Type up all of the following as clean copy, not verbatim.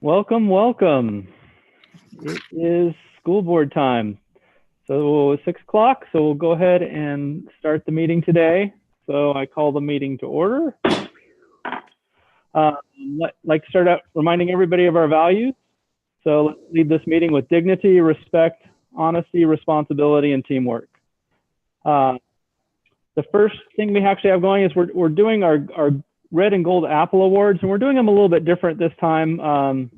Welcome, welcome. It is school board time. So it's 6 o'clock, so we'll go ahead and start the meeting today. So I call the meeting to order. Like to start out reminding everybody of our values. So let's lead this meeting with dignity, respect, honesty, responsibility, and teamwork. The first thing we actually have going is we're doing our Red and Gold Apple Awards, and we're doing them a little bit different this time.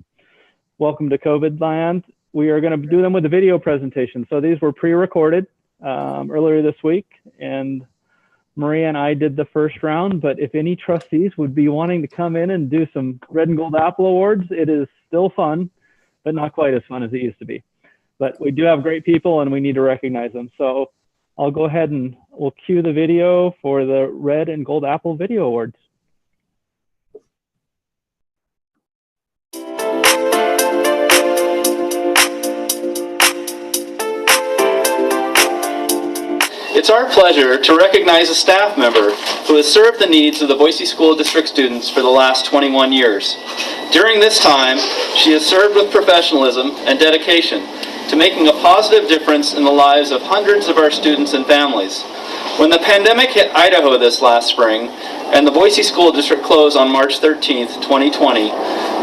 Welcome to COVID land. We are going to do them with a video presentation. So these were pre-recorded earlier this week, and Maria and I did the first round, but if any trustees would be wanting to come in and do some Red and Gold Apple Awards, it is still fun, but not quite as fun as it used to be. But we do have great people and we need to recognize them. So I'll go ahead and we'll cue the video for the Red and Gold Apple Video Awards. It's our pleasure to recognize a staff member who has served the needs of the Boise School District students for the last 21 years. During this time, she has served with professionalism and dedication to making a positive difference in the lives of hundreds of our students and families. When the pandemic hit Idaho this last spring and the Boise School District closed on March 13th, 2020,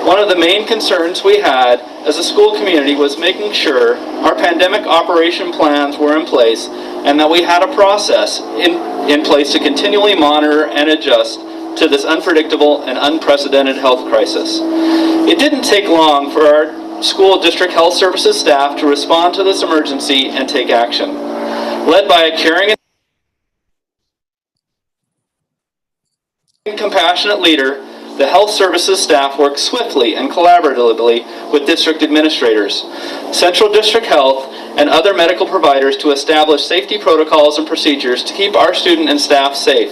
one of the main concerns we had as a school community was making sure our pandemic operation plans were in place and that we had a process in place to continually monitor and adjust to this unpredictable and unprecedented health crisis. It didn't take long for our school district health services staff to respond to this emergency and take action. Led by a caring and compassionate leader, the health services staff worked swiftly and collaboratively with district administrators, Central District Health, and other medical providers to establish safety protocols and procedures to keep our student and staff safe.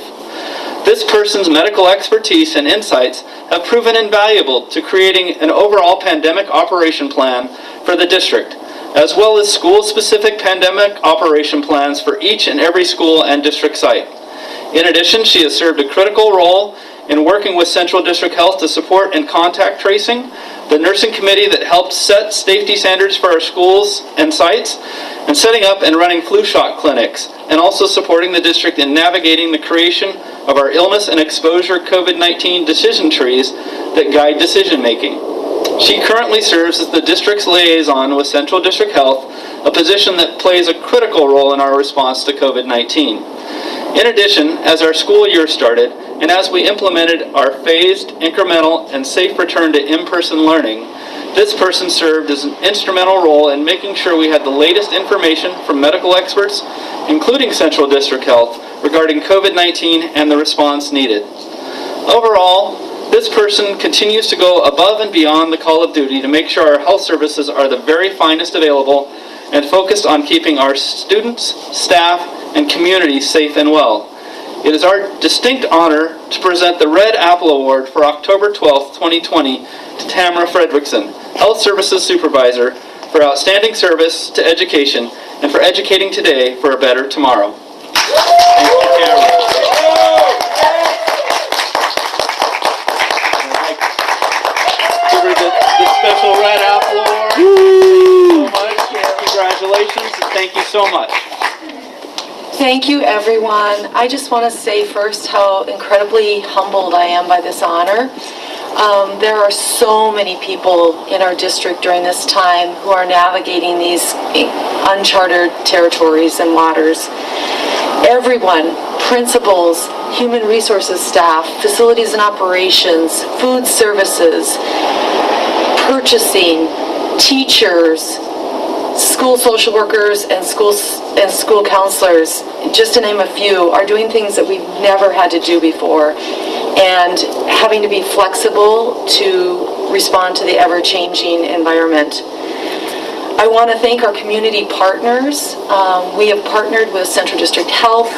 This person's medical expertise and insights have proven invaluable to creating an overall pandemic operation plan for the district, as well as school-specific pandemic operation plans for each and every school and district site. In addition, she has served a critical role in working with Central District Health to support in contact tracing, the nursing committee that helped set safety standards for our schools and sites, and setting up and running flu shot clinics, and also supporting the district in navigating the creation of our illness and exposure COVID-19 decision trees that guide decision making. She currently serves as the district's liaison with Central District Health, a position that plays a critical role in our response to COVID-19. In addition, as our school year started, and as we implemented our phased, incremental, and safe return to in-person learning, this person served as an instrumental role in making sure we had the latest information from medical experts, including Central District Health, regarding COVID-19 and the response needed. Overall, this person continues to go above and beyond the call of duty to make sure our health services are the very finest available and focused on keeping our students, staff, and community safe and well. It is our distinct honor to present the Red Apple Award for October 12th, 2020 to Tamara Fredrickson, Health Services Supervisor, for outstanding service to education and for educating today for a better tomorrow. Thank you, Tamara. Give her the special Red Apple Award. So much. Congratulations and thank you so much. Thank you, everyone. I just want to say first how incredibly humbled I am by this honor. There are so many people in our district during this time who are navigating these uncharted territories and waters. Everyone, principals, human resources staff, facilities and operations, food services, purchasing, teachers, school social workers and school counselors, just to name a few, are doing things that we've never had to do before and having to be flexible to respond to the ever-changing environment. I want to thank our community partners. We have partnered with Central District Health,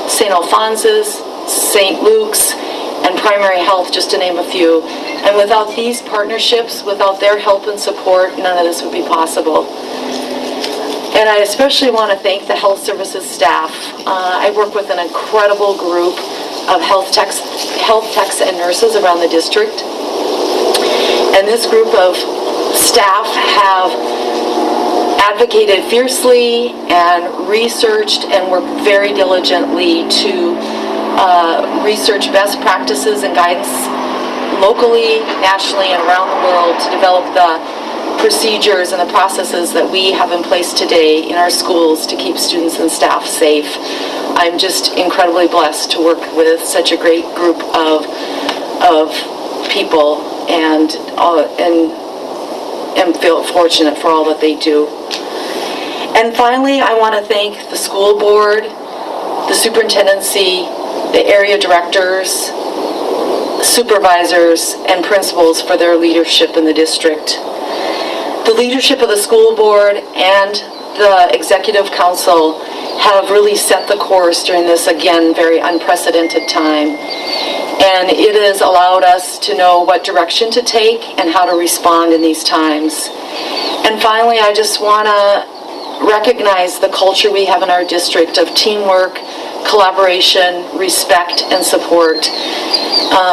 St. Alphonsus, St. Luke's, and Primary Health, just to name a few. And without these partnerships, without their help and support, none of this would be possible. And I especially want to thank the health services staff. I work with an incredible group of health techs and nurses around the district. And this group of staff have advocated fiercely and researched and worked very diligently to research best practices and guidance locally, nationally, and around the world to develop the procedures and the processes that we have in place today in our schools to keep students and staff safe. I'm just incredibly blessed to work with such a great group of people and feel fortunate for all that they do. And finally, I want to thank the school board, the superintendency, the area directors, supervisors, and principals for their leadership in the district. The leadership of the school board and the executive council have really set the course during this, again, very unprecedented time. And it has allowed us to know what direction to take and how to respond in these times. And finally, I just want to recognize the culture we have in our district of teamwork, collaboration, respect, and support.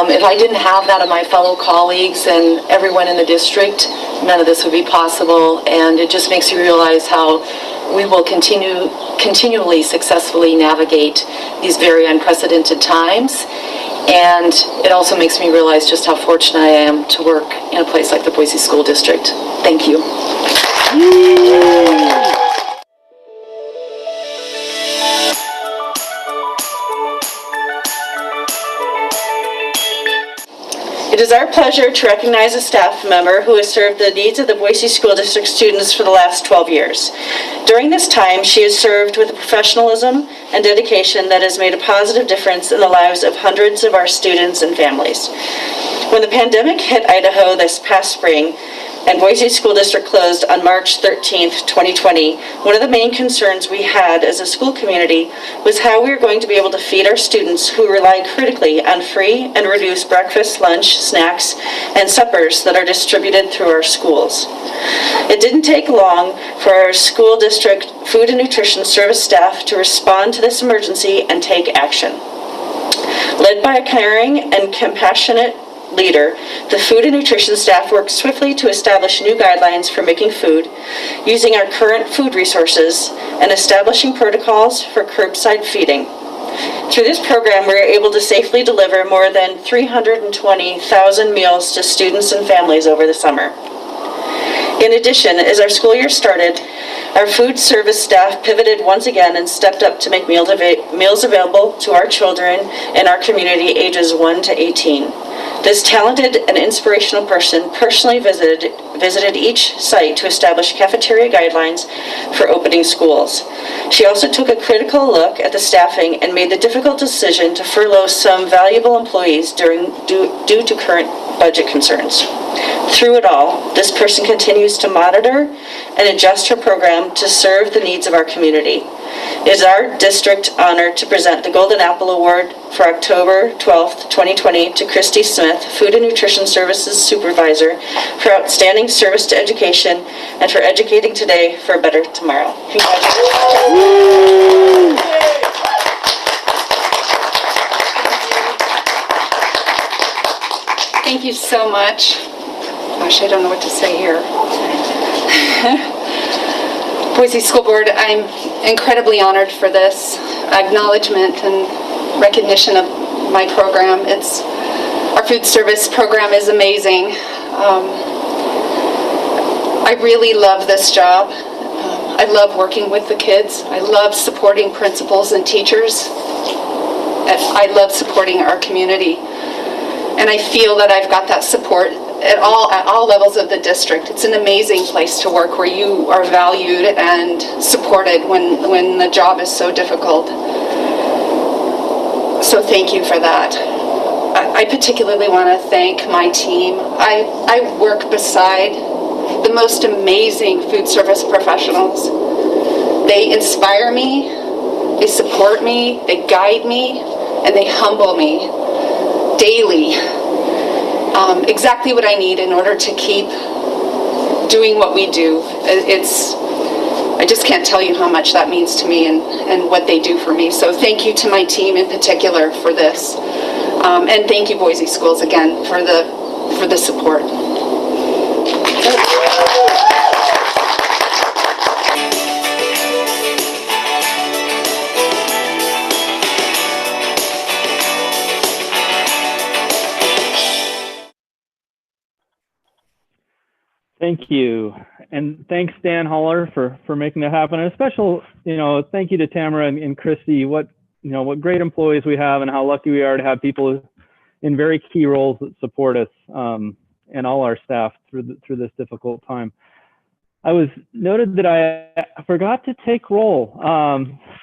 If I didn't have that of my fellow colleagues and everyone in the district, none of this would be possible. And it just makes you realize how we will continually successfully navigate these very unprecedented times. And it also makes me realize just how fortunate I am to work in a place like the Boise School District. Thank you. It is our pleasure to recognize a staff member who has served the needs of the Boise School District students for the last 12 years. During this time, she has served with a professionalism and dedication that has made a positive difference in the lives of hundreds of our students and families. When the pandemic hit Idaho this past spring, and Boise School District closed on March 13th, 2020, one of the main concerns we had as a school community was how we were going to be able to feed our students who rely critically on free and reduced breakfast, lunch, snacks, and suppers that are distributed through our schools. It didn't take long for our school district food and nutrition service staff to respond to this emergency and take action. Led by a caring and compassionate leader, the food and nutrition staff worked swiftly to establish new guidelines for making food, using our current food resources, and establishing protocols for curbside feeding. Through this program, we were able to safely deliver more than 320,000 meals to students and families over the summer. In addition, as our school year started, our food service staff pivoted once again and stepped up to make meals available to our children in our community ages 1 to 18. This talented and inspirational person personally visited each site to establish cafeteria guidelines for opening schools. She also took a critical look at the staffing and made the difficult decision to furlough some valuable employees due to current budget concerns. Through it all, this person continues to monitor and adjust her program to serve the needs of our community. It is our district honor to present the Golden Apple Award for October 12th, 2020 to Christy Smith, Food and Nutrition Services Supervisor, for outstanding service to education and for educating today for a better tomorrow. Congratulations. Thank you so much. Gosh, I don't know what to say here. Boise School Board, I'm incredibly honored for this acknowledgement and recognition of my program. Our food service program is amazing. I really love this job. I love working with the kids. I love supporting principals and teachers. I love supporting our community. And I feel that I've got that support at all levels of the district. It's an amazing place to work where you are valued and supported when the job is so difficult. So thank you for that. I particularly want to thank my team. I work beside the most amazing food service professionals. They inspire me, they support me, they guide me, and they humble me daily. Exactly what I need in order to keep doing what we do. I just can't tell you how much that means to me and what they do for me. So thank you to my team in particular for this. And thank you, Boise Schools, again, for the support. Thank you. And thanks, Dan Holler, for making that happen. And a special, thank you to Tamara and Christy. What great employees we have and how lucky we are to have people in very key roles that support us and all our staff through this difficult time. I was noted that I forgot to take roll.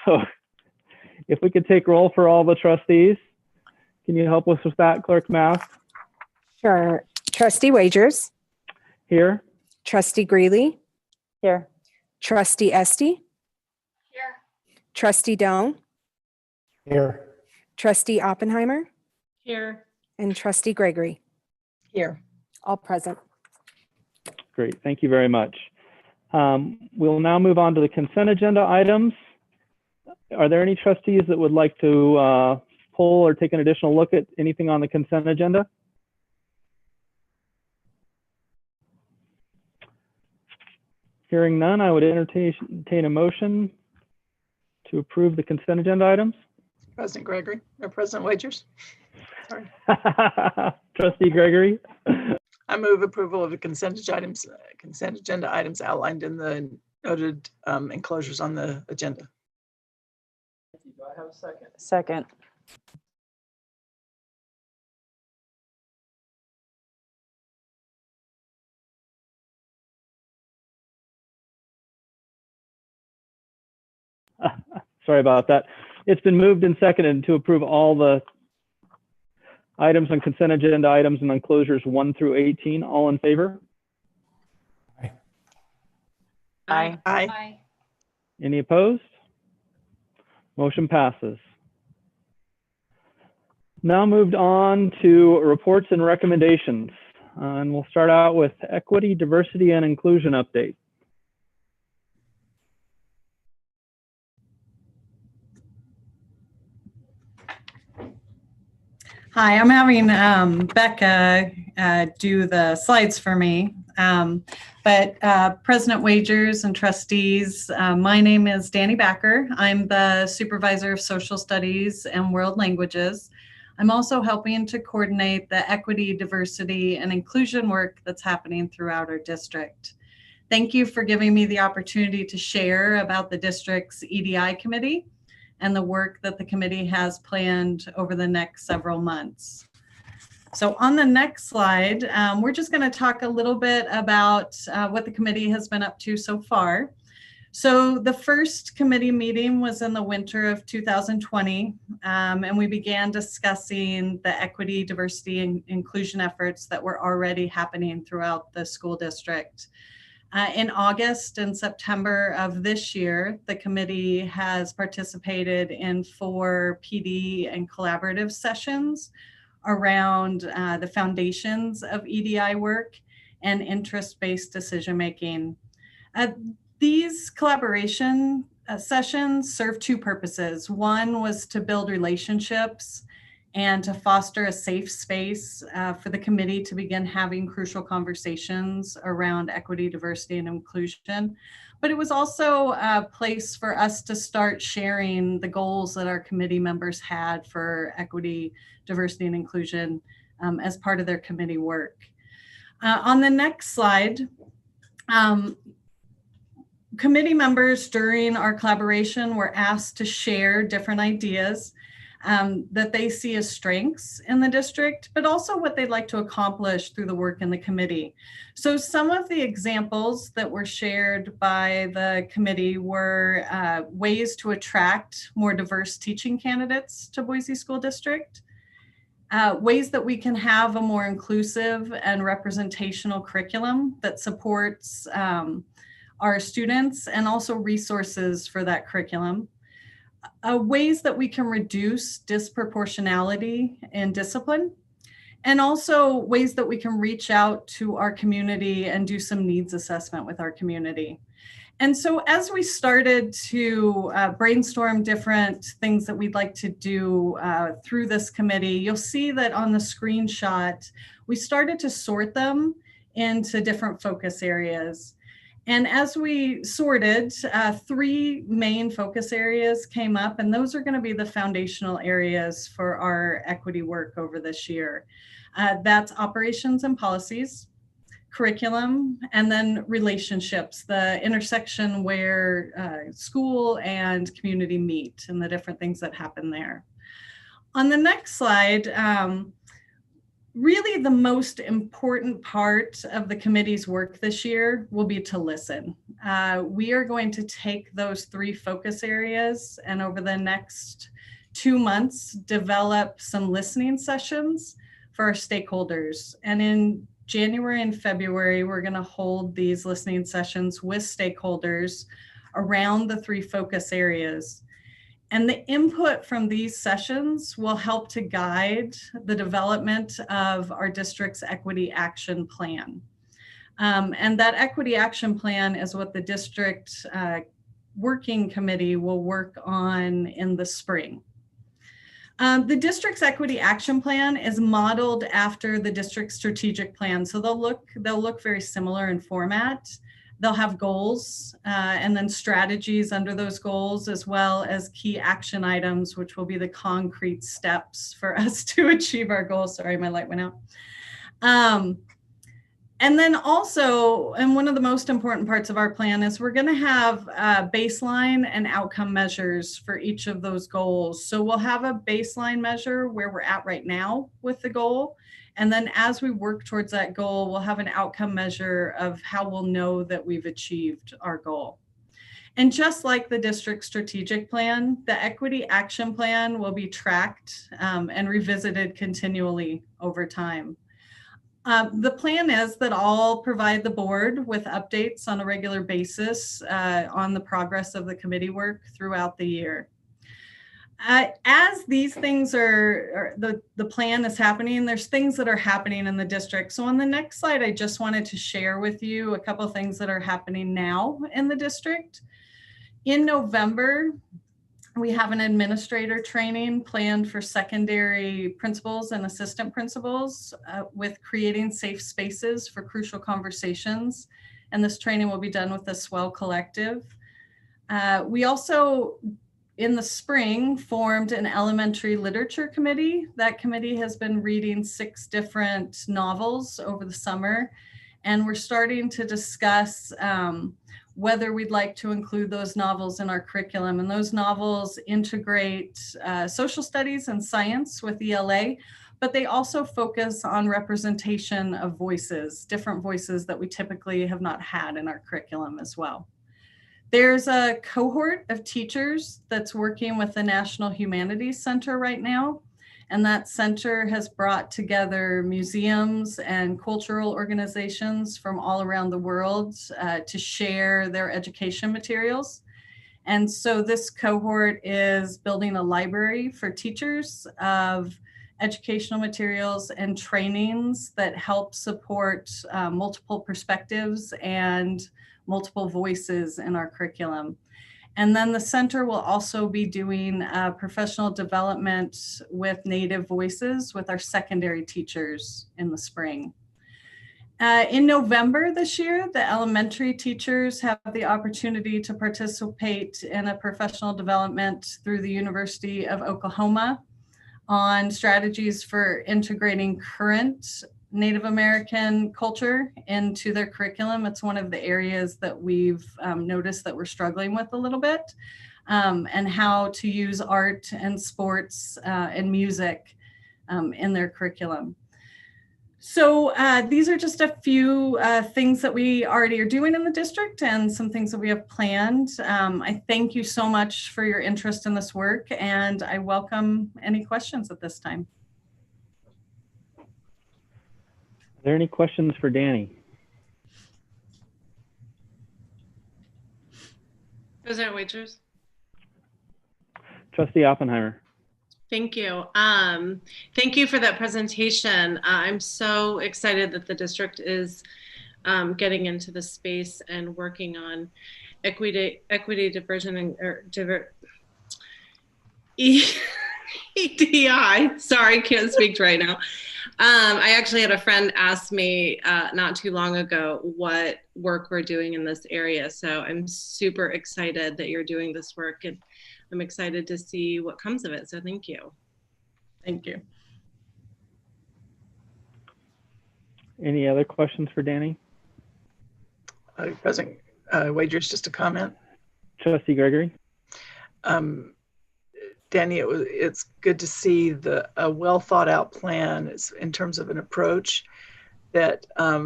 So if we could take roll for all the trustees, can you help us with that, Clerk Math? Sure. Trustee Wagers. Here. Trustee Greeley. Here. Trustee Esty. Here. Trustee Doan. Here. Trustee Oppenheimer. Here. And Trustee Gregory. Here. All present. Great. Thank you very much. We'll now move on to the consent agenda items. Are there any trustees that would like to pull or take an additional look at anything on the consent agenda? Hearing none, I would entertain a motion to approve the consent agenda items. President Gregory, or President Wagers. Sorry. Trustee Gregory. I move approval of the consent agenda items outlined in the noted enclosures on the agenda. Do I have a second? Second. Sorry about that. It's been moved and seconded to approve all the items on consent agenda items and enclosures 1 through 18. All in favor? Aye. Aye. Any opposed? Motion passes. Now moved on to reports and recommendations. And we'll start out with equity, diversity, and inclusion update. Hi, I'm having Becca do the slides for me. President Wagers and trustees, my name is Danny Backer. I'm the Supervisor of Social Studies and World Languages. I'm also helping to coordinate the equity, diversity, and inclusion work that's happening throughout our district. Thank you for giving me the opportunity to share about the district's EDI committee and the work that the committee has planned over the next several months. So on the next slide, we're just going to talk a little bit about what the committee has been up to so far. So the first committee meeting was in the winter of 2020, and we began discussing the equity, diversity, and inclusion efforts that were already happening throughout the school district. In August and September of this year, the committee has participated in 4 PD and collaborative sessions around the foundations of EDI work and interest-based decision-making. These collaboration sessions serve 2 purposes. One was to build relationships and to foster a safe space for the committee to begin having crucial conversations around equity, diversity, and inclusion. But it was also a place for us to start sharing the goals that our committee members had for equity, diversity, and inclusion as part of their committee work. On the next slide, committee members during our collaboration were asked to share different ideas that they see as strengths in the district, but also what they'd like to accomplish through the work in the committee. So some of the examples that were shared by the committee were ways to attract more diverse teaching candidates to Boise School District, ways that we can have a more inclusive and representational curriculum that supports our students and also resources for that curriculum. Ways that we can reduce disproportionality in discipline, and also ways that we can reach out to our community and do some needs assessment with our community. And so as we started to brainstorm different things that we'd like to do through this committee, you'll see that on the screenshot, we started to sort them into different focus areas. And as we sorted, 3 main focus areas came up, and those are going to be the foundational areas for our equity work over this year. That's operations and policies, curriculum, and then relationships, the intersection where school and community meet and the different things that happen there. On the next slide, really the most important part of the committee's work this year will be to listen. We are going to take those 3 focus areas and over the next 2 months, develop some listening sessions for our stakeholders. And in January and February, we're going to hold these listening sessions with stakeholders around the 3 focus areas. And the input from these sessions will help to guide the development of our district's equity action plan. And that equity action plan is what the district working committee will work on in the spring. The district's equity action plan is modeled after the district's strategic plan. So they'll look very similar in format. They'll have goals and then strategies under those goals, as well as key action items, which will be the concrete steps for us to achieve our goals. Sorry, my light went out. And then also, and one of the most important parts of our plan is we're going to have baseline and outcome measures for each of those goals. So we'll have a baseline measure where we're at right now with the goal. And then as we work towards that goal, we'll have an outcome measure of how we'll know that we've achieved our goal. And just like the district strategic plan, the equity action plan will be tracked and revisited continually over time. The plan is that I'll provide the board with updates on a regular basis on the progress of the committee work throughout the year. As these things the plan is happening, there's things that are happening in the district. So on the next slide, I just wanted to share with you a couple of things that are happening now in the district. In November, we have an administrator training planned for secondary principals and assistant principals with creating safe spaces for crucial conversations. And this training will be done with the Swell Collective. We also, in the spring, formed an elementary literature committee. That committee has been reading 6 different novels over the summer. And we're starting to discuss whether we'd like to include those novels in our curriculum. And those novels integrate social studies and science with ELA, but they also focus on representation of voices, different voices that we typically have not had in our curriculum as well. There's a cohort of teachers that's working with the National Humanities Center right now. And that center has brought together museums and cultural organizations from all around the world to share their education materials. And so this cohort is building a library for teachers of educational materials and trainings that help support multiple perspectives and multiple voices in our curriculum. And then the center will also be doing professional development with Native voices with our secondary teachers in the spring. In November this year, the elementary teachers have the opportunity to participate in a professional development through the University of Oklahoma on strategies for integrating current Native American culture into their curriculum. It's one of the areas that we've noticed that we're struggling with a little bit, and how to use art and sports and music in their curriculum. So these are just a few things that we already are doing in the district and some things that we have planned. I thank you so much for your interest in this work, and I welcome any questions at this time. Are there any questions for Danny? President Wagers. Trustee Oppenheimer. Thank you. Thank you for that presentation. I'm so excited that the district is getting into the space and working on equity, diversion, and EDI. Sorry, can't speak right now. I actually had a friend ask me not too long ago what work we're doing in this area. So I'm super excited that you're doing this work, and I'm excited to see what comes of it. So thank you. Thank you. Any other questions for Danny? President Wagers, just a comment. Trustee Gregory. Danny, it's good to see a well thought out plan in terms of an approach that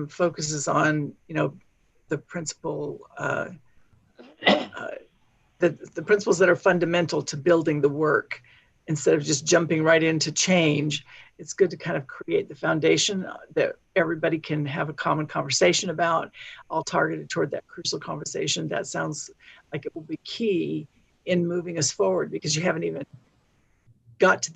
focuses on, the principle, the principles that are fundamental to building the work instead of just jumping right into change. It's good to kind of create the foundation that everybody can have a common conversation about, all targeted toward that crucial conversation. That sounds like it will be key in moving us forward, because you haven't even got to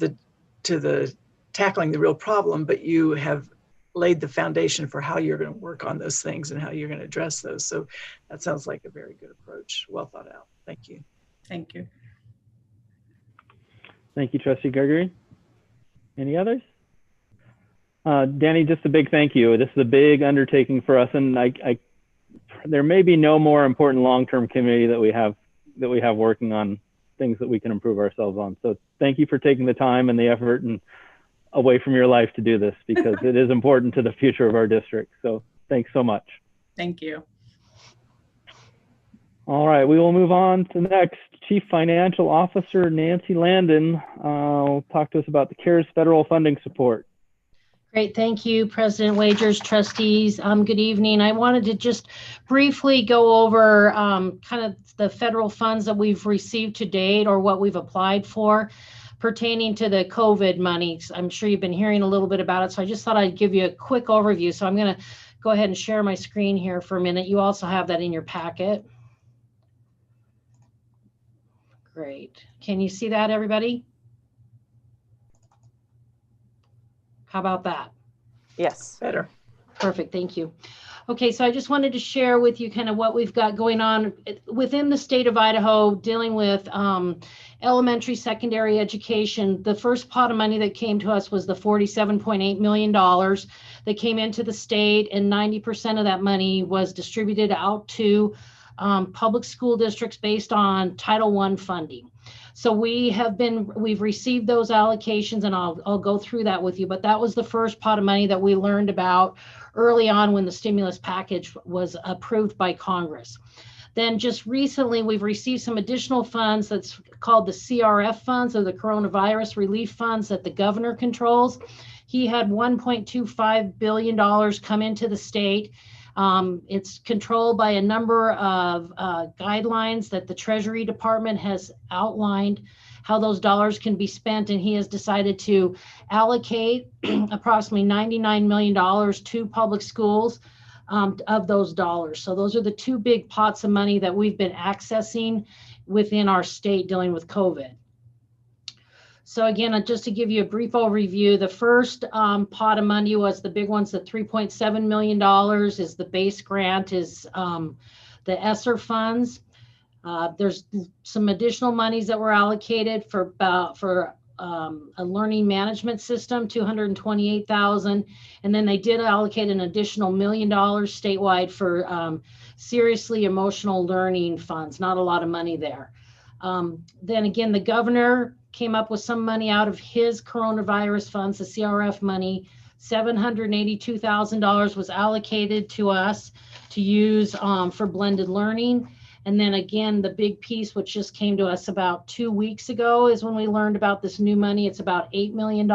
the tackling the real problem, but you have laid the foundation for how you're going to work on those things and how you're going to address those. So that sounds like a very good approach. Well thought out. Thank you. Thank you. Thank you, Trustee Gregory. Any others? Danny, just a big thank you. This is a big undertaking for us, and there may be no more important long-term committee that we have working on things that we can improve ourselves on. So thank you for taking the time and the effort and away from your life to do this, because it is important to the future of our district. So thanks so much. Thank you. All right, we will move on to the next. Chief Financial Officer Nancy Landon will talk to us about the CARES federal funding support. Great, thank you, President Wagers, trustees. Good evening. I wanted to just briefly go over kind of the federal funds that we've received to date, or what we've applied for pertaining to the COVID money. I'm sure you've been hearing a little bit about it, so I just thought I'd give you a quick overview. So I'm going to go ahead and share my screen here for a minute. You also have that in your packet. Great. Can you see that, everybody? How about that? Yes. Better. Perfect. Thank you. Okay, so I just wanted to share with you kind of what we've got going on within the state of Idaho dealing with elementary, secondary education. The first pot of money that came to us was the $47.8 million that came into the state, and 90% of that money was distributed out to public school districts based on Title I funding. So we've received those allocations, and I'll go through that with you, but that was the first pot of money that we learned about early on when the stimulus package was approved by Congress. Then just recently, we've received some additional funds that's called the CRF funds, or the coronavirus relief funds, that the governor controls. He had $1.25 billion come into the state. It's controlled by a number of guidelines that the Treasury Department has outlined how those dollars can be spent, and he has decided to allocate approximately $99 million to public schools of those dollars. So those are the two big pots of money that we've been accessing within our state dealing with COVID. So again, just to give you a brief overview, the first pot of money was the big ones, the $3.7 million is the base grant, is the ESSER funds. There's some additional monies that were allocated for a learning management system, $228,000. And then they did allocate an additional $1 million statewide for seriously emotional learning funds, not a lot of money there. Then again, the governor came up with some money out of his coronavirus funds, the CRF money. $782,000 was allocated to us to use for blended learning. And then again, the big piece, which just came to us about 2 weeks ago, is when we learned about this new money. It's about $8 million.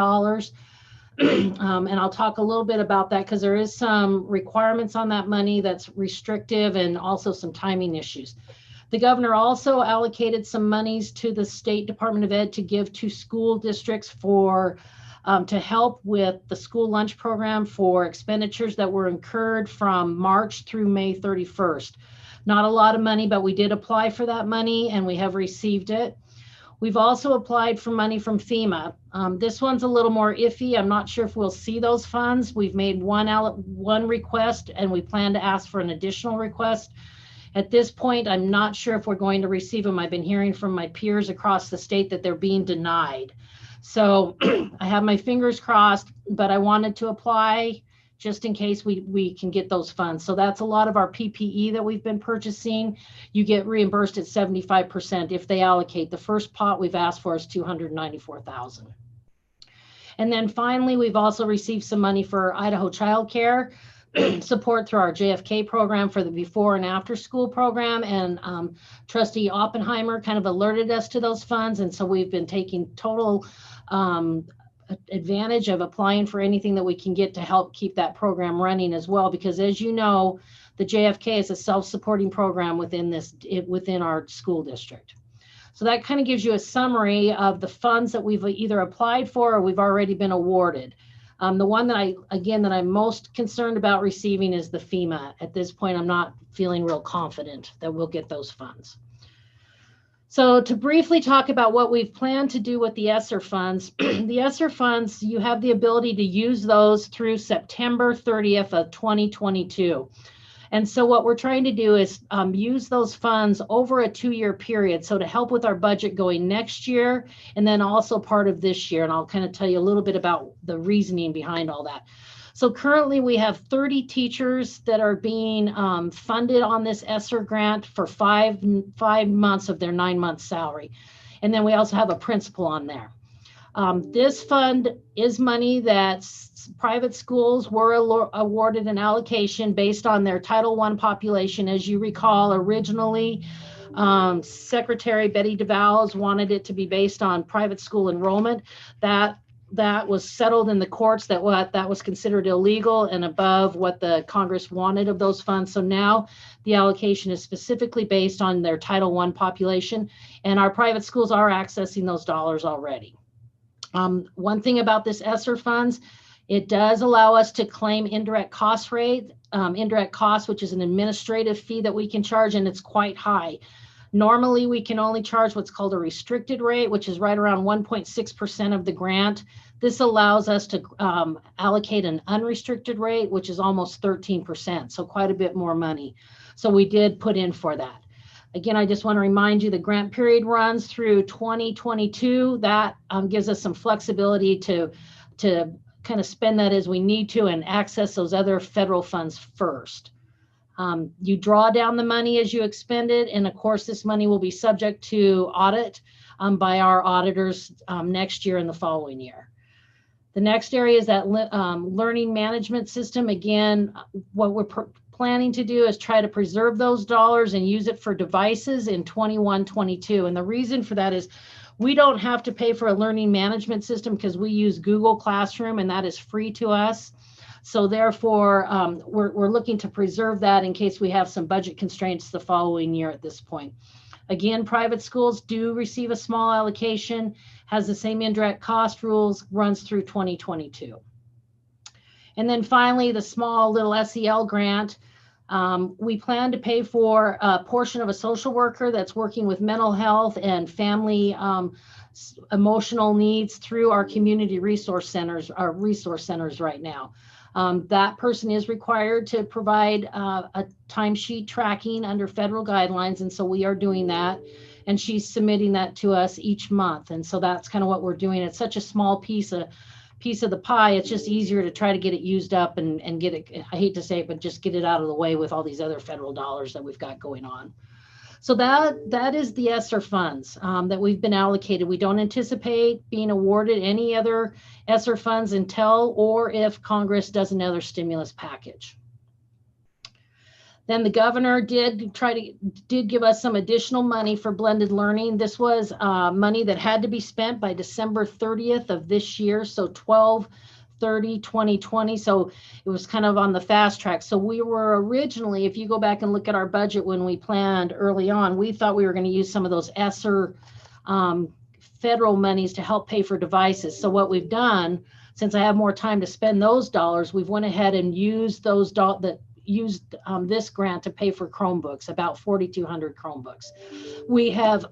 And I'll talk a little bit about that, because there is some requirements on that money that's restrictive, and also some timing issues. The governor also allocated some monies to the State Department of Ed to give to school districts for to help with the school lunch program for expenditures that were incurred from March through May 31st. Not a lot of money, but we did apply for that money, and we have received it. We've also applied for money from FEMA. This one's a little more iffy. I'm not sure if we'll see those funds. We've made one request, and we plan to ask for an additional request. At this point, I'm not sure if we're going to receive them. I've been hearing from my peers across the state that they're being denied. So I have my fingers crossed, but I wanted to apply just in case we can get those funds. So that's a lot of our PPE that we've been purchasing. You get reimbursed at 75% if they allocate. The first pot we've asked for is $294,000. And then finally, we've also received some money for Idaho Child Care. support through our JFK program for the before and after school program, and Trustee Oppenheimer kind of alerted us to those funds, and so we've been taking total advantage of applying for anything that we can get to help keep that program running as well, because as you know, the JFK is a self-supporting program within our school district. So that kind of gives you a summary of the funds that we've either applied for or we've already been awarded. The one that I'm most concerned about receiving is the FEMA. At this point, I'm not feeling real confident that we'll get those funds. So to briefly talk about what we've planned to do with the ESSER funds, the ESSER funds, you have the ability to use those through September 30th of 2022. And so what we're trying to do is use those funds over a 2-year period. So to help with our budget going next year, and then also part of this year. And I'll kind of tell you a little bit about the reasoning behind all that. So currently we have 30 teachers that are being funded on this ESSER grant for five months of their 9-month salary. And then we also have a principal on there. This fund is money that private schools were awarded an allocation based on their Title I population. As you recall, originally, Secretary Betty DeVals wanted it to be based on private school enrollment. That was settled in the courts that was considered illegal and above what the Congress wanted of those funds. So now the allocation is specifically based on their Title I population, and our private schools are accessing those dollars already. One thing about this ESSER funds, it does allow us to claim indirect cost rate, indirect cost, which is an administrative fee that we can charge, and it's quite high. Normally, we can only charge what's called a restricted rate, which is right around 1.6% of the grant. This allows us to allocate an unrestricted rate, which is almost 13%, so quite a bit more money. So we did put in for that. Again, I just want to remind you the grant period runs through 2022. That gives us some flexibility to kind of spend that as we need to and access those other federal funds first. You draw down the money as you expend it, and of course this money will be subject to audit by our auditors next year and the following year. The next area is that learning management system. Again, what we're planning to do is try to preserve those dollars and use it for devices in 21-22. And the reason for that is we don't have to pay for a learning management system because we use Google Classroom, and that is free to us. So therefore, we're looking to preserve that in case we have some budget constraints the following year at this point. Again, private schools do receive a small allocation, has the same indirect cost rules, runs through 2022. And then finally, the small little SEL grant. We plan to pay for a portion of a social worker that's working with mental health and family emotional needs through our community resource centers, our resource centers right now. That person is required to provide a timesheet tracking under federal guidelines, and so we are doing that. And she's submitting that to us each month, and so that's kind of what we're doing. It's such a small piece of the pie. It's just easier to try to get it used up and get it, I hate to say it, but just get it out of the way with all these other federal dollars that we've got going on. So that is the ESSER funds that we've been allocated. We don't anticipate being awarded any other ESSER funds until or if Congress does another stimulus package. Then the governor did give us some additional money for blended learning. This was money that had to be spent by December 30th of this year, so 12/30/2020. So it was kind of on the fast track. So we were originally, if you go back and look at our budget when we planned early on, we thought we were going to use some of those ESSER federal monies to help pay for devices. So what we've done, since I have more time to spend those dollars, we've went ahead and used those this grant to pay for Chromebooks, about 4,200 Chromebooks. We have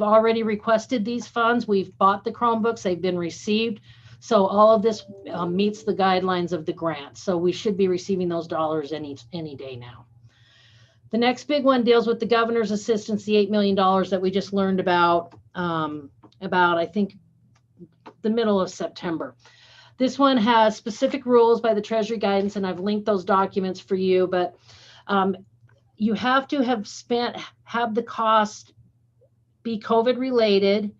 already requested these funds. We've bought the Chromebooks. They've been received. So all of this meets the guidelines of the grant. So we should be receiving those dollars any day now. The next big one deals with the governor's assistance, the $8 million that we just learned about I think the middle of September. This one has specific rules by the Treasury guidance, and I've linked those documents for you, but you have to have the cost be COVID related,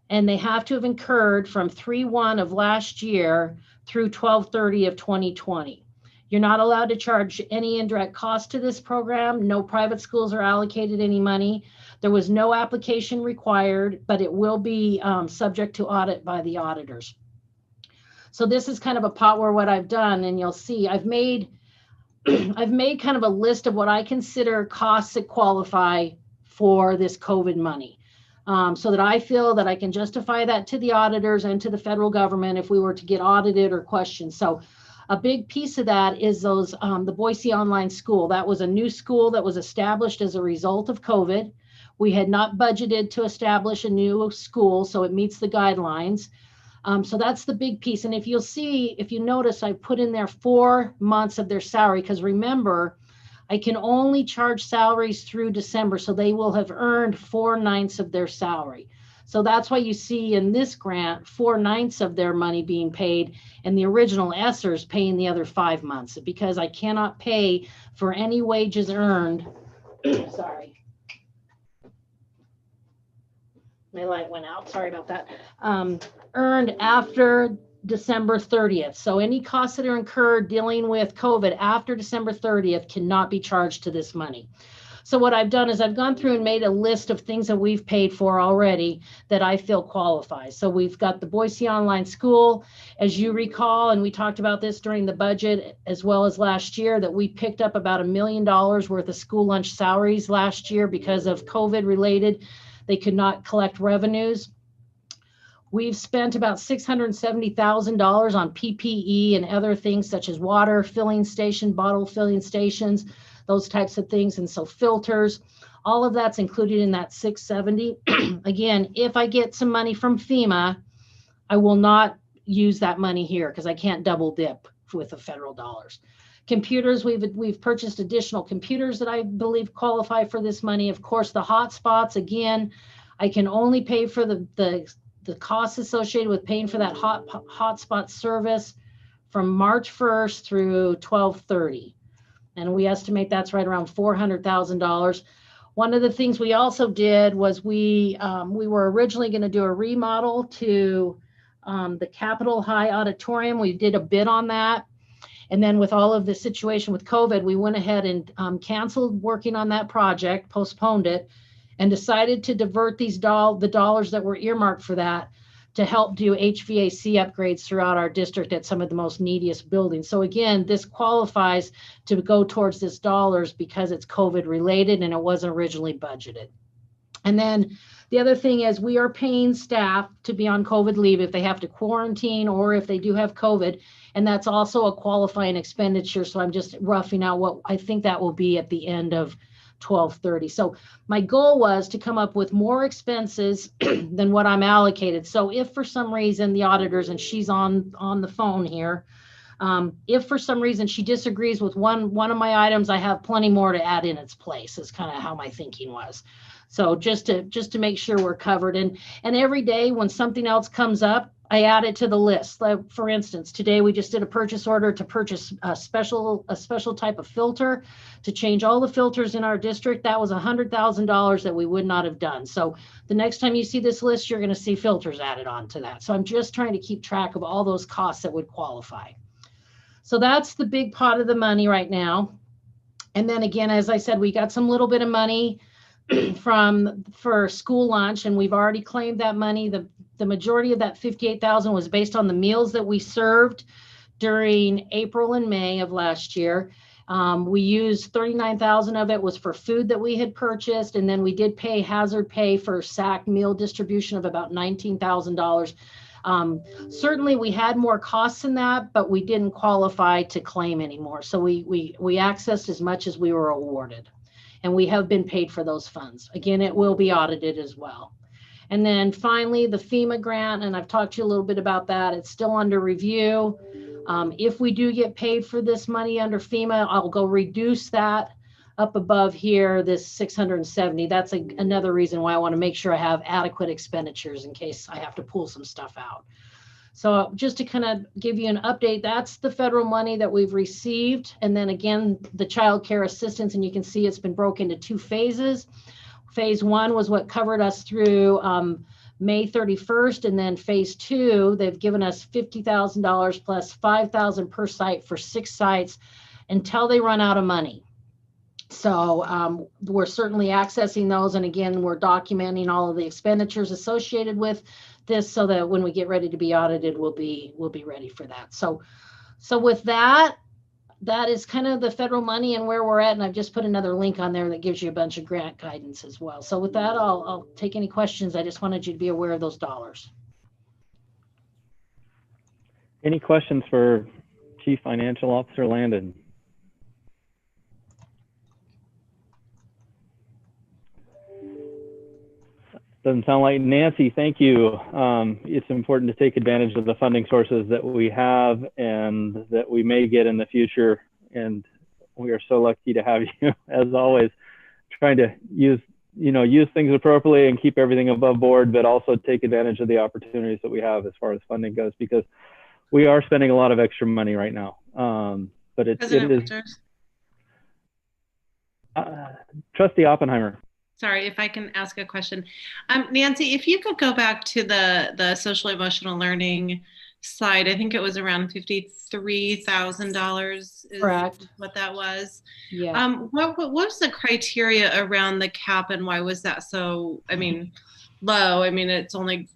and they have to have incurred from 3/1 of last year through 12/30 of 2020. You're not allowed to charge any indirect cost to this program. No private schools are allocated any money. There was no application required, but it will be subject to audit by the auditors. So this is kind of a pot where what I've done, and you'll see I've made kind of a list of what I consider costs that qualify for this COVID money, so that I feel that I can justify that to the auditors and to the federal government if we were to get audited or questioned. So a big piece of that is those the Boise Online School. That was a new school that was established as a result of COVID. We had not budgeted to establish a new school, so it meets the guidelines. So that's the big piece. And if you notice, I put in there 4 months of their salary, because remember, I can only charge salaries through December, so they will have earned 4/9 of their salary. So that's why you see in this grant 4/9 of their money being paid, and the original ESSER's paying the other 5 months, because I cannot pay for any wages earned. Sorry. My light went out. Sorry about that. Earned after December 30th. So any costs that are incurred dealing with COVID after December 30th cannot be charged to this money. So what I've done is I've gone through and made a list of things that we've paid for already that I feel qualify. So we've got the Boise Online School, as you recall, and we talked about this during the budget as well as last year, that we picked up about $1 million worth of school lunch salaries last year because of COVID related. They could not collect revenues. We've spent about $670,000 on PPE and other things such as water filling station, bottle filling stations, those types of things. And so filters, all of that's included in that 670. Again, if I get some money from FEMA, I will not use that money here because I can't double dip with the federal dollars. Computers, we've purchased additional computers that I believe qualify for this money. Of course, the hotspots, again, I can only pay for the costs associated with paying for that hotspot service from March 1st through 12/30. And we estimate that's right around $400,000. One of the things we also did was we were originally going to do a remodel to the Capitol High Auditorium. We did a bid on that. And then with all of the situation with COVID, we went ahead and canceled working on that project, postponed it, and decided to divert the dollars that were earmarked for that to help do HVAC upgrades throughout our district at some of the most neediest buildings. So again, this qualifies to go towards this dollars because it's COVID related and it wasn't originally budgeted. And then the other thing is we are paying staff to be on COVID leave if they have to quarantine or if they do have COVID. And that's also a qualifying expenditure. So I'm just roughing out what I think that will be at the end of 12/30. So my goal was to come up with more expenses than what I'm allocated. So if for some reason the auditors, and she's on the phone here, if for some reason she disagrees with one of my items, I have plenty more to add in its place, is kind of how my thinking was. So just to make sure we're covered. And every day when something else comes up, I add it to the list. Like for instance, today we just did a purchase order to purchase a special type of filter to change all the filters in our district. That was $100,000 that we would not have done. So the next time you see this list, you're going to see filters added on to that. So I'm just trying to keep track of all those costs that would qualify. So that's the big pot of the money right now. And then again, as I said, we got some little bit of money for school lunch, and we've already claimed that money. The majority of that $58,000 was based on the meals that we served during April and May of last year. We used $39,000 of it was for food that we had purchased, and then we did pay hazard pay for SAC meal distribution of about $19,000. Certainly we had more costs than that, but we didn't qualify to claim anymore. So we accessed as much as we were awarded, and we have been paid for those funds. Again, it will be audited as well. And then finally, the Fema grant, and I've talked to you a little bit about that. It's still under review. If we do get paid for this money under FEMA, I'll go reduce that up above here, this 670. That's another reason why I want to make sure I have adequate expenditures in case I have to pull some stuff out. So just to kind of give you an update, that's the federal money that we've received. And then again, the child care assistance, and you can see it's been broken into 2 phases. Phase 1 was what covered us through May 31st, and then phase 2, they've given us $50,000 plus $5,000 per site for 6 sites until they run out of money. So we're certainly accessing those, and again, we're documenting all of the expenditures associated with this so that when we get ready to be audited, we'll be ready for that. So with that is kind of the federal money and where we're at, and I've just put another link on there that gives you a bunch of grant guidance as well. So with that, I'll take any questions. I just wanted you to be aware of those dollars. Any questions for Chief Financial Officer Landon? Doesn't sound like. Nancy, thank you. It's important to take advantage of the funding sources that we have and that we may get in the future. And we are so lucky to have you, as always, trying to use things appropriately and keep everything above board, but also take advantage of the opportunities that we have as far as funding goes, because we are spending a lot of extra money right now. But it is. Trustee Oppenheimer. Sorry, if I can ask a question. Nancy, if you could go back to the social emotional learning slide, I think it was around $53,000 is correct. What that was. Yeah. What was the criteria around the cap, and why was that so, low? It's only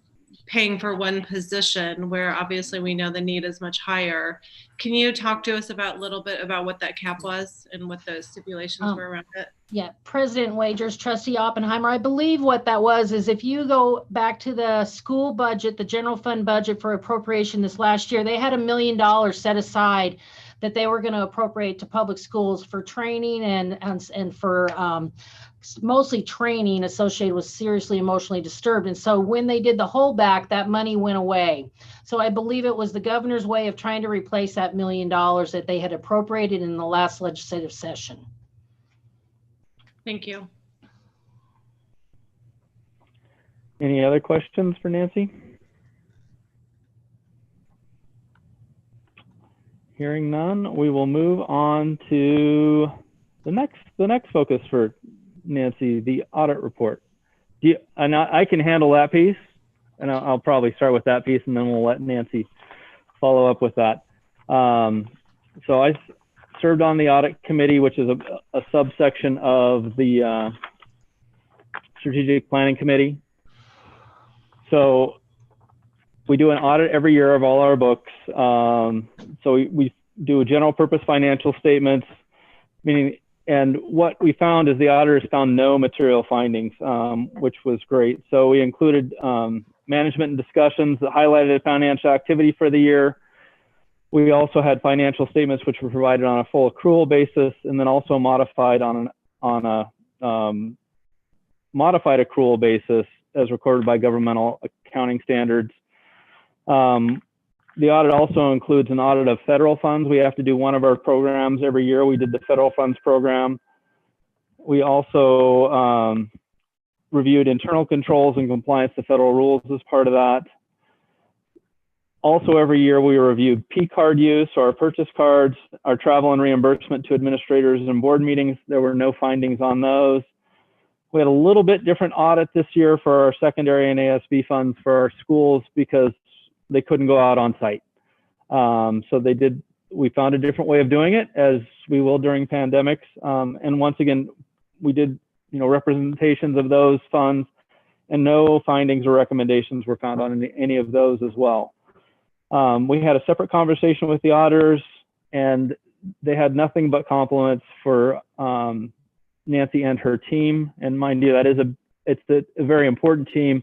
paying for one position where obviously we know the need is much higher. Can you talk to us a little bit about what that cap was and what those stipulations were around it? Yeah, President Wagers, Trustee Oppenheimer, I believe what that was is if you go back to the school budget, the general fund budget for appropriation this last year, they had $1 million set aside that they were going to appropriate to public schools for training and for mostly training associated with seriously emotionally disturbed. And so when they did the holdback, that money went away. So I believe it was the governor's way of trying to replace that $1 million that they had appropriated in the last legislative session. Thank you. Any other questions for Nancy? Hearing none, we will move on to the next focus for Nancy, the audit report. And I can handle that piece, and I'll probably start with that piece, and then we'll let Nancy follow up with that. So I served on the audit committee, which is a subsection of the strategic planning committee. So we do an audit every year of all our books. So we do general purpose financial statements, and what we found is the auditors found no material findings, which was great. So we included management discussions that highlighted financial activity for the year. We also had financial statements which were provided on a full accrual basis, and then also modified on a modified accrual basis as recorded by governmental accounting standards. The audit also includes an audit of federal funds. We have to do one of our programs every year. We did the federal funds program. We also reviewed internal controls and compliance to federal rules as part of that. Also, every year we reviewed P-card use, or our purchase cards, our travel and reimbursement to administrators and board meetings. There were no findings on those. We had a little bit different audit this year for our secondary and ASB funds for our schools because they couldn't go out on site. So we found a different way of doing it, as we will during pandemics. And once again, we did representations of those funds, and no findings or recommendations were found on any of those as well. We had a separate conversation with the auditors, and they had nothing but compliments for Nancy and her team. And mind you, it's a very important team.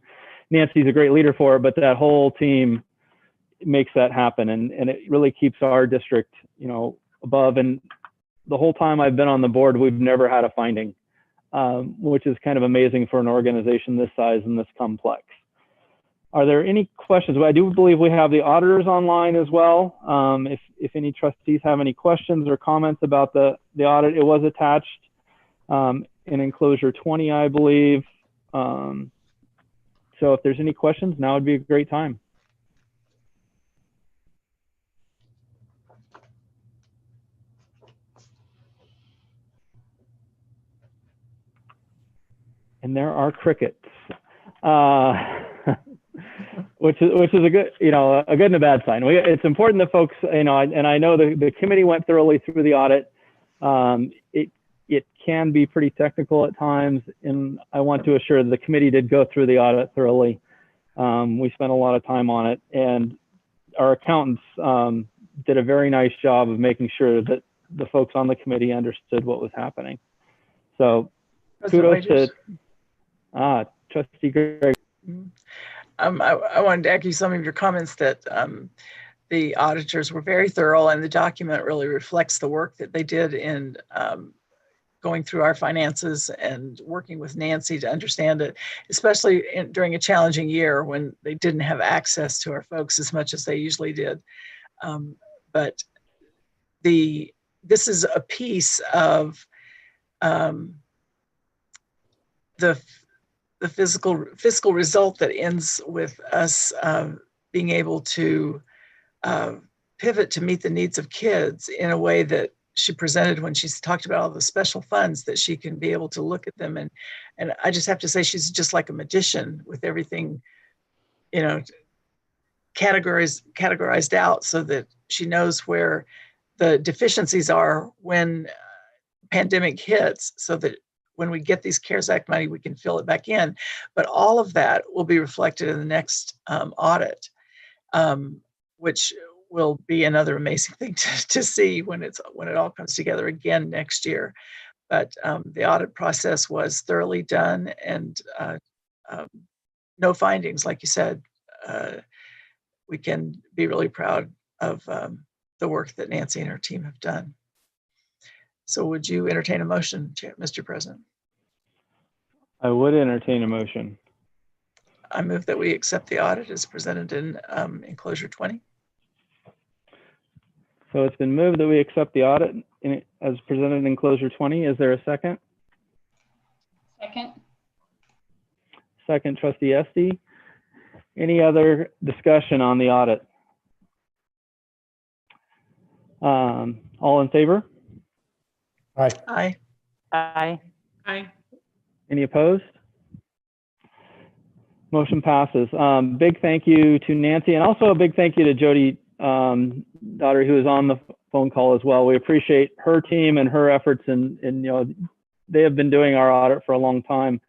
Nancy's a great leader for it, but that whole team makes that happen, and it really keeps our district, above. And the whole time I've been on the board, we've never had a finding, which is kind of amazing for an organization this size and this complex. Are there any questions? Well, I do believe we have the auditors online as well. If any trustees have any questions or comments about the audit, it was attached in enclosure 20, I believe. So if there's any questions, now would be a great time. And there are crickets. which is a good, a good and a bad sign. It's important that folks, and I know the committee went thoroughly through the audit. It can be pretty technical at times, and I want to assure that the committee did go through the audit thoroughly. We spent a lot of time on it, and our accountants did a very nice job of making sure that the folks on the committee understood what was happening. So kudos to Trustee Greg. I wanted to echo some of your comments that the auditors were very thorough, and the document really reflects the work that they did in going through our finances and working with Nancy to understand it, especially during a challenging year when they didn't have access to our folks as much as they usually did. But this is a piece of the fiscal result that ends with us being able to pivot to meet the needs of kids in a way that she presented when she's talked about all the special funds, that she can be able to look at them. And I just have to say, she's just like a magician with everything, categorized out so that she knows where the deficiencies are when pandemic hits, so that when we get these CARES Act money, we can fill it back in. But all of that will be reflected in the next audit, which will be another amazing thing to see when it all comes together again next year. But the audit process was thoroughly done, and no findings, like you said. We can be really proud of the work that Nancy and her team have done. So would you entertain a motion, Mr. President? I would entertain a motion. I move that we accept the audit as presented in enclosure 20. So it's been moved that we accept the audit as presented in enclosure 20. Is there a second? Second. Second, Trustee Esty. Any other discussion on the audit? All in favor? Aye. Aye. Aye. Aye. Any opposed? Motion passes. Big thank you to Nancy, and also a big thank you to Jody Daugherty, who is on the phone call as well. We appreciate her team and her efforts, and they have been doing our audit for a long time.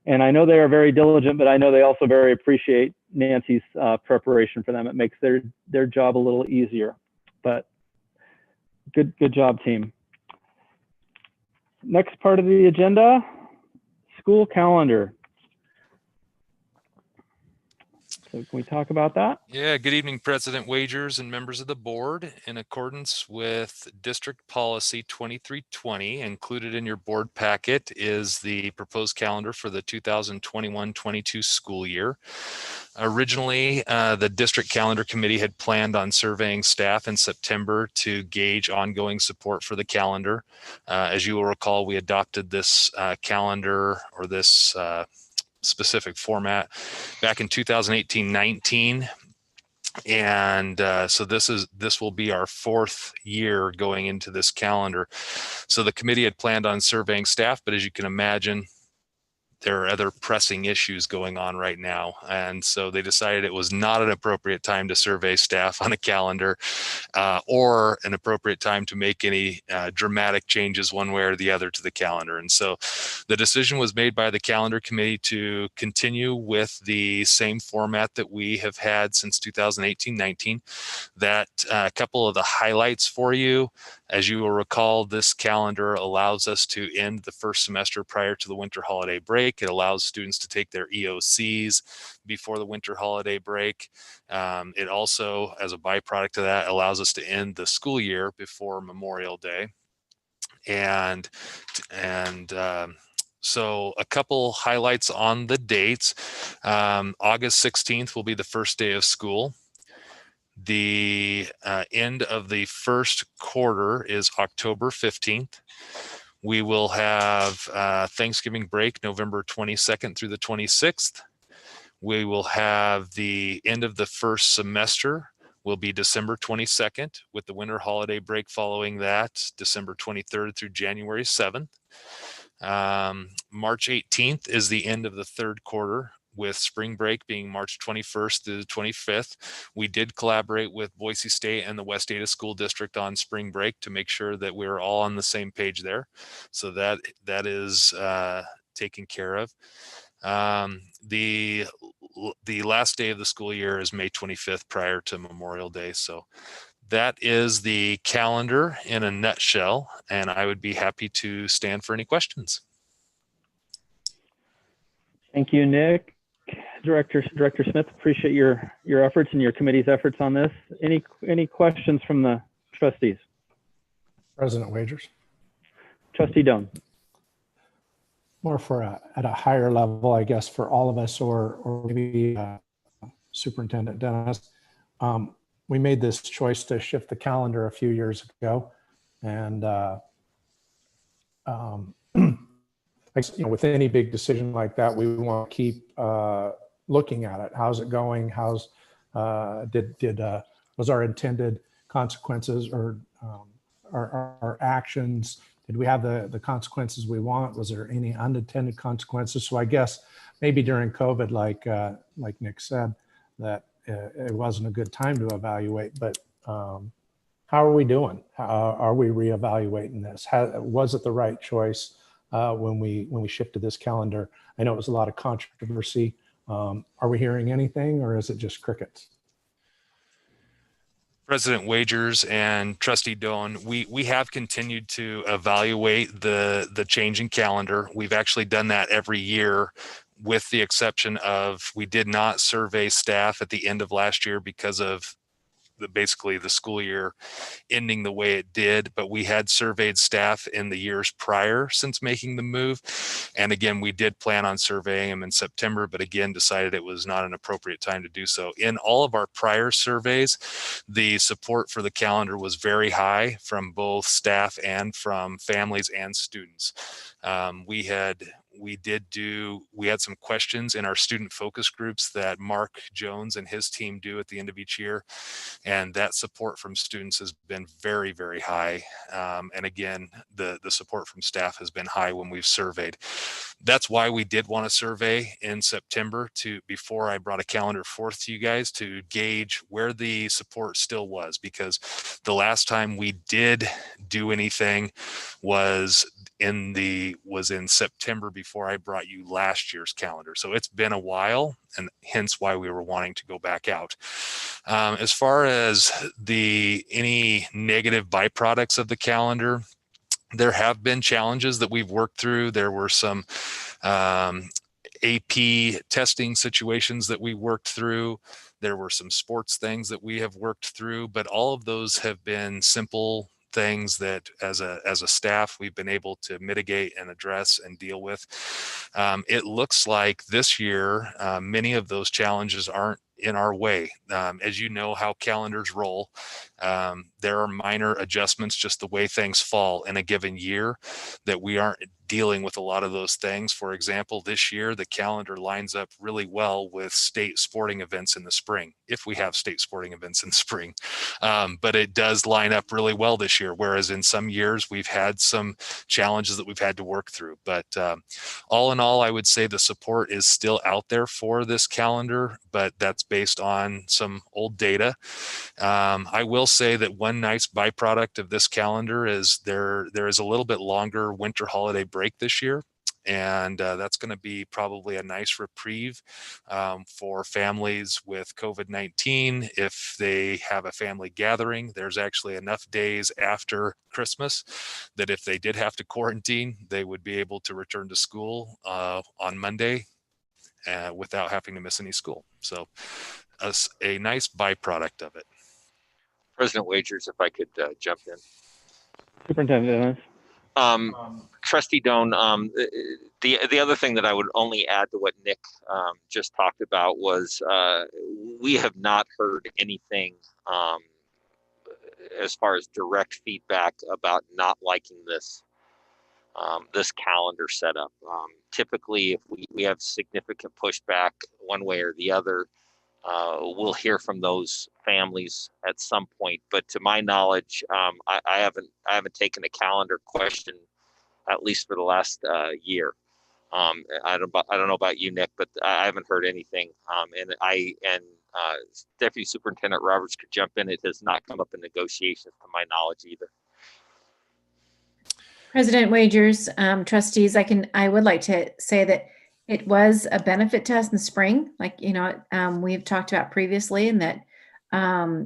And I know they are very diligent, but I know they also very appreciate Nancy's preparation for them. It makes their job a little easier. But good job, team. Next part of the agenda, school calendar. So can we talk about that? Yeah, good evening, President Wagers and members of the board. In accordance with District Policy 2320, included in your board packet is the proposed calendar for the 2021-22 school year. Originally, the district calendar committee had planned on surveying staff in September to gauge ongoing support for the calendar. As you will recall, we adopted this calendar, or this specific format, back in 2018-19, and so this will be our fourth year going into this calendar. So the committee had planned on surveying staff, but as you can imagine, there are other pressing issues going on right now. And so they decided it was not an appropriate time to survey staff on a calendar, or an appropriate time to make any dramatic changes one way or the other to the calendar. And so the decision was made by the calendar committee to continue with the same format that we have had since 2018-19. That a couple of the highlights for you, as you will recall, this calendar allows us to end the first semester prior to the winter holiday break. It allows students to take their EOCs before the winter holiday break. It also, as a byproduct of that, allows us to end the school year before Memorial Day. And so a couple highlights on the dates. August 16th will be the first day of school. The end of the first quarter is October 15th. We will have Thanksgiving break November 22nd through the 26th. We will have the end of the first semester will be December 22nd, with the winter holiday break following that, December 23rd through January 7th. March 18th is the end of the third quarter, with spring break being March 21st to the 25th. We did collaborate with Boise State and the West Ada School District on spring break to make sure that we're all on the same page there. So that is taken care of. The last day of the school year is May 25th prior to Memorial Day. So that is the calendar in a nutshell, and I would be happy to stand for any questions. Thank you, Nick. Director Smith, appreciate your efforts and your committee's efforts on this. Any questions from the trustees? President Wagers. Trustee Doan. More at a higher level, I guess, for all of us, or maybe Superintendent Dennis. We made this choice to shift the calendar a few years ago, and with any big decision like that, we want to keep looking at it. How's it going? Was our intended consequences or our actions? Did we have the consequences we want? Was there any unintended consequences? So I guess maybe during COVID, like Nick said, that it wasn't a good time to evaluate. But how are we doing? Are we reevaluating this? Was it the right choice when we shifted this calendar? I know it was a lot of controversy. Are we hearing anything, or is it just crickets? President Wagers and Trustee Doan, we have continued to evaluate the changing calendar. We've actually done that every year, with the exception of we did not survey staff at the end of last year because of basically the school year ending the way it did, but we had surveyed staff in the years prior since making the move. And again, we did plan on surveying them in September, but again, decided it was not an appropriate time to do so. In all of our prior surveys, the support for the calendar was very high from both staff and from families and students. We had some questions in our student focus groups that Mark Jones and his team do at the end of each year. And that support from students has been very, very high. And again, the support from staff has been high when we've surveyed. That's why we did want to survey in September before I brought a calendar forth to you guys to gauge where the support still was, because the last time we did do anything was in September before I brought you last year's calendar. So it's been a while, and hence why we were wanting to go back out. As far as any negative byproducts of the calendar, there have been challenges that we've worked through. There were some AP testing situations that we worked through. There were some sports things that we have worked through, but all of those have been simple things that as a staff we've been able to mitigate and address and deal with. It looks like this year many of those challenges aren't in our way. As you know how calendars roll, there are minor adjustments just the way things fall in a given year that we aren't dealing with a lot of those things. For example, this year the calendar lines up really well with state sporting events in the spring, if we have state sporting events in the spring. But it does line up really well this year, whereas in some years we've had some challenges that we've had to work through. But all in all, I would say the support is still out there for this calendar, but that's based on some old data. I will say that one nice byproduct of this calendar is there is a little bit longer winter holiday break this year. And that's going to be probably a nice reprieve for families with COVID-19. If they have a family gathering, there's actually enough days after Christmas that if they did have to quarantine, they would be able to return to school on Monday without having to miss any school. So a nice byproduct of it. President Wagers, if I could jump in. Superintendent Dennis. Trustee Doan, the other thing that I would only add to what Nick just talked about was we have not heard anything as far as direct feedback about not liking this calendar setup. Typically, if we have significant pushback one way or the other, we'll hear from those families at some point. But to my knowledge, I haven't taken a calendar question, at least for the last year. I don't know about you, Nick, but I haven't heard anything. And Deputy Superintendent Roberts could jump in. It has not come up in negotiations to my knowledge either. President Wagers, trustees, I would like to say that it was a benefit to us in the spring, like, we've talked about previously, and that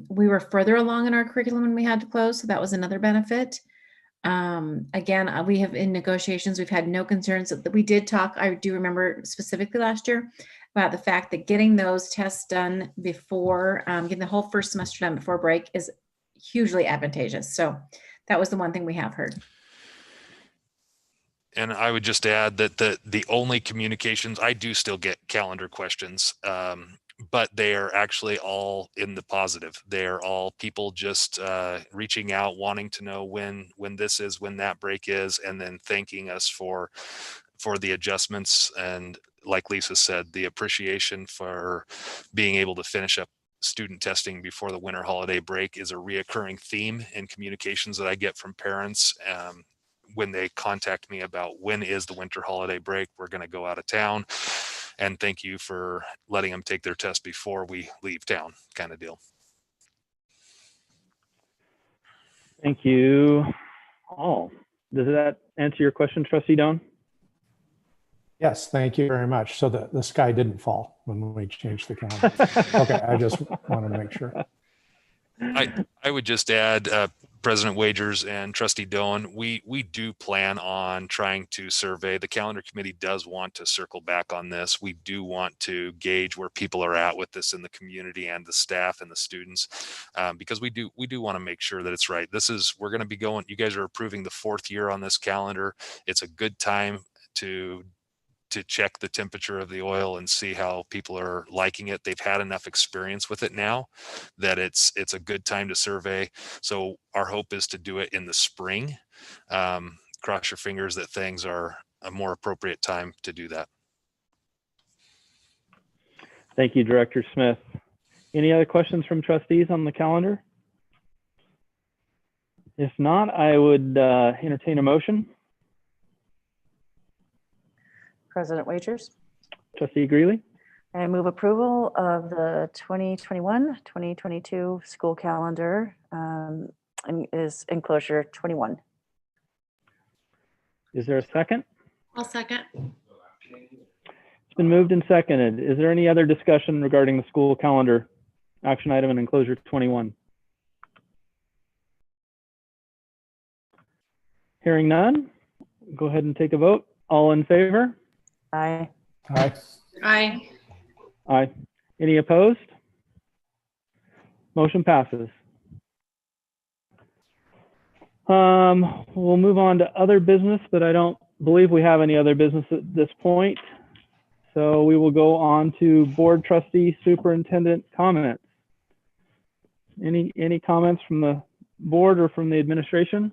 we were further along in our curriculum when we had to close. So that was another benefit. Again, we have in negotiations, we've had no concerns. We did talk, I do remember specifically last year, about the fact that getting those tests done before, getting the whole first semester done before break is hugely advantageous. So that was the one thing we have heard. And I would just add that the only communications, I do still get calendar questions, but they are actually all in the positive. They're all people just reaching out, wanting to know when this is, when that break is, and then thanking us for the adjustments. And like Lisa said, the appreciation for being able to finish up student testing before the winter holiday break is a reoccurring theme in communications that I get from parents. When they contact me about when is the winter holiday break, we're going to go out of town, and thank you for letting them take their test before we leave town, kind of deal. Thank you all. Does that answer your question, Trustee Doan? Yes, thank you very much. So the sky didn't fall when we changed the calendar. Okay, I just wanted to make sure. I would just add, President Wagers and Trustee Doan, we do plan on trying to survey. The calendar committee does want to circle back on this. We do want to gauge where people are at with this in the community and the staff and the students, because we do want to make sure that it's right. We're going to be going, you guys are approving the 4th year on this calendar. It's a good time to check the temperature of the oil and see how people are liking it. They've had enough experience with it now that it's a good time to survey. So our hope is to do it in the spring. Cross your fingers that things are a more appropriate time to do that. Thank you, Director Smith. Any other questions from trustees on the calendar? If not, I would entertain a motion. President Wagers. Trustee Greeley. I move approval of the 2021-2022 school calendar, and is enclosure 21. Is there a second? I'll second. It's been moved and seconded. Is there any other discussion regarding the school calendar action item in enclosure 21? Hearing none, go ahead and take a vote. All in favor? Aye. Aye. Aye. Aye. Any opposed? Motion passes. We'll move on to other business, but I don't believe we have any other business at this point. So we will go on to board trustee superintendent comments. Any comments from the board or from the administration?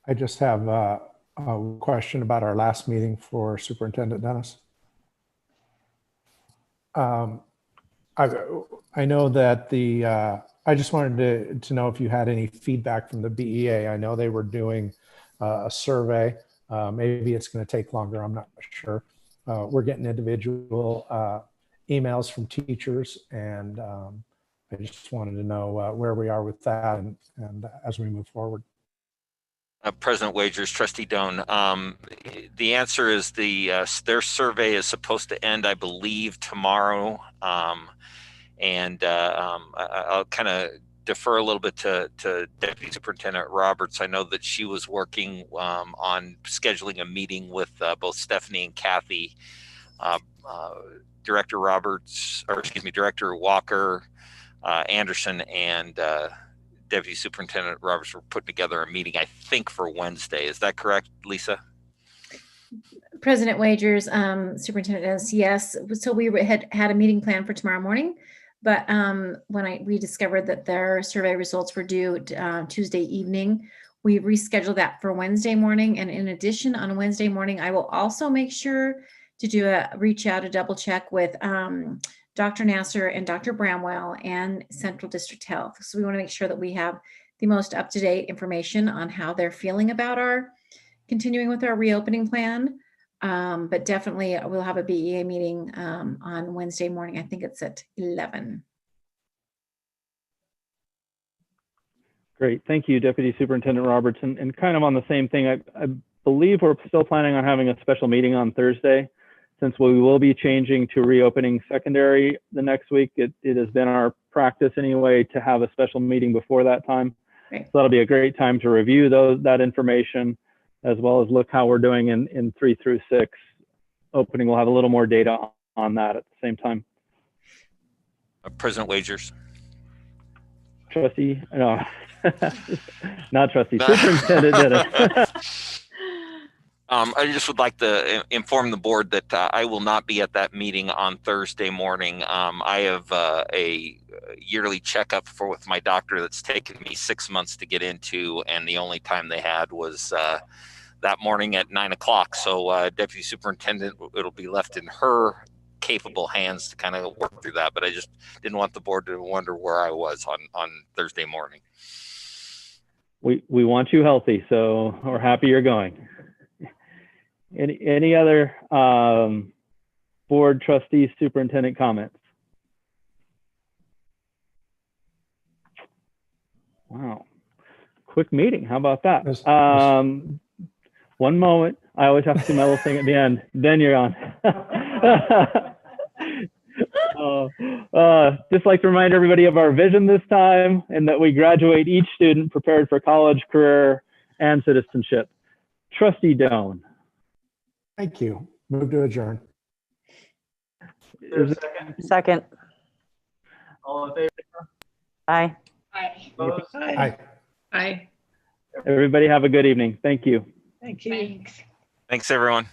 I just have a question about our last meeting for Superintendent Dennis. I know that I just wanted to know if you had any feedback from the BEA. I know they were doing a survey. Maybe it's going to take longer. I'm not sure. We're getting individual emails from teachers, and I just wanted to know where we are with that and as we move forward. President Wagers, Trustee Doan, the answer is their survey is supposed to end, I believe, tomorrow. And I'll kind of defer a little bit to Deputy Superintendent Roberts. I know that she was working on scheduling a meeting with both Stephanie and Kathy. Director Walker, Anderson, and Deputy Superintendent Roberts were putting together a meeting, I think, for Wednesday. Is that correct, Lisa? President Wagers, Superintendent Dennis, yes. So we had a meeting planned for tomorrow morning, but when we discovered that their survey results were due Tuesday evening, we rescheduled that for Wednesday morning. And in addition, on Wednesday morning, I will also make sure to reach out, a double check with Dr. Nasser and Dr. Bramwell and Central District Health. So we want to make sure that we have the most up-to-date information on how they're feeling about our continuing with our reopening plan. But definitely we'll have a BEA meeting on Wednesday morning. I think it's at 11. Great. Thank you, Deputy Superintendent Roberts. And kind of on the same thing, I believe we're still planning on having a special meeting on Thursday. Since we will be changing to reopening secondary the next week, it has been our practice anyway to have a special meeting before that time. Great. So that'll be a great time to review that information, as well as look how we're doing in 3 through 6. Opening, we'll have a little more data on that at the same time. President Wagers. Trustee, no, not trustee, Superintendent Dennis. I just would like to inform the board that I will not be at that meeting on Thursday morning. I have a yearly checkup with my doctor that's taken me 6 months to get into, and the only time they had was that morning at 9 o'clock. So Deputy Superintendent, it'll be left in her capable hands to kind of work through that. But I just didn't want the board to wonder where I was on Thursday morning. We want you healthy, so we're happy you're going. Any other board trustees, superintendent comments? Wow, quick meeting. How about that? One moment. I always have to do my little thing at the end. Then you're on. Just like to remind everybody of our vision this time, and that we graduate each student prepared for college, career, and citizenship. Trustee Doan. Thank you. Move to adjourn. Second. All in favor? Aye. Opposed? Aye. Bye. Everybody have a good evening. Thank you. Thank you. Thanks. Thanks, everyone.